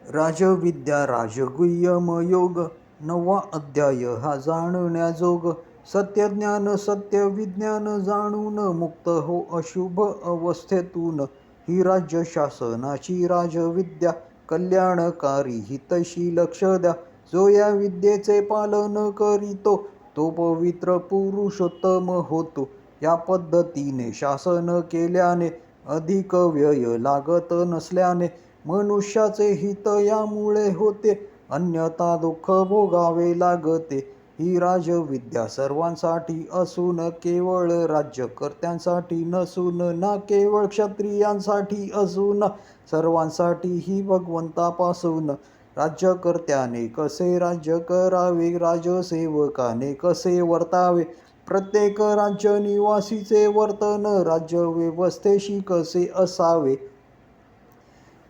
राजविद्या राजगुह्यम योग, 9वा अध्याय हा जाणण्याजोग. सत्यज्ञान सत्य विज्ञान जाणून मुक्त हो अशुभ अवस्थेतून. ही राज्य शासनाची राजविद्या, कल्याणकारी हितैषी लक्ष द्या. जो या विद्येचे पालन करीतो तो पवित्र पुरुषोत्तम होतो. या पद्धतीने शासन केल्याने अधिक व्यय लागत नसल्याने मनुष्याचे हित यामुळे होते, अन्यथा दुःख भोगावे लागते. ही राजविद्या सर्वांसाठी असून केवळ राज्यकर्त्यांसाठी नसून, ना केवळ क्षत्रियांसाठी असून सर्वांसाठी ही भगवंतापासून. राज्यकर्त्याने कसे राज्य करावे, राजसेवकाने कसे वर्तावे, प्रत्येक राज्यनिवासीचे वर्तन राज्यव्यवस्थेशी कसे असावे.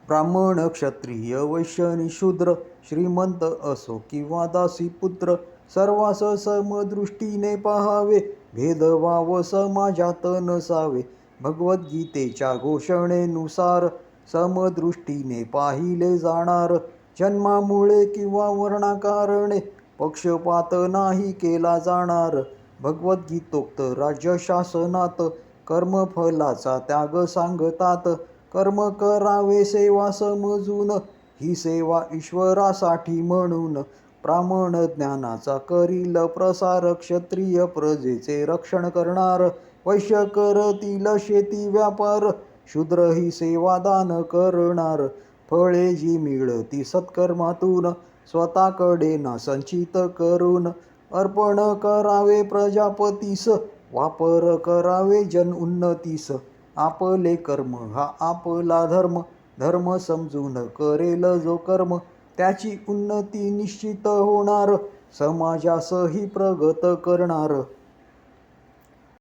ब्राह्मण क्षत्रिय वैश्य आणि शूद्र, श्रीमंत असो किंवा दासीपुत्र, सर्वांस समदृष्टीने पाहावे, भेदभाव समाजात नसावे. भगवद्गीतेच्या घोषणेनुसार समदृष्टीने पाहिले जाणार. जन्मामुळे किंवा वर्णाकारणे पक्षपात नाही केला जाणार. भगवद्गीतोक्त राज्यशासनात कर्मफलाचा त्याग सांगतात. कर्म करावे सेवा समजून, ही सेवा ईश्वरासाठी म्हणून. ब्राह्मण ज्ञानाचा करील प्रसार, क्षत्रिय प्रजेचे रक्षण करणार, वैश्य करतील शेती व्यापार, शूद्र ही सेवादान करणार. फळे जी मिळती सत्कर्मातून, स्वतःकडे ना संचित करून, अर्पण करावे प्रजापतीस, वापर करावे जन उन्नतीस. आपले कर्म हा आपला धर्म, धर्म समजून करेल जो कर्म, त्याची उन्नती निश्चित होणार, समाजासही प्रगत करणार.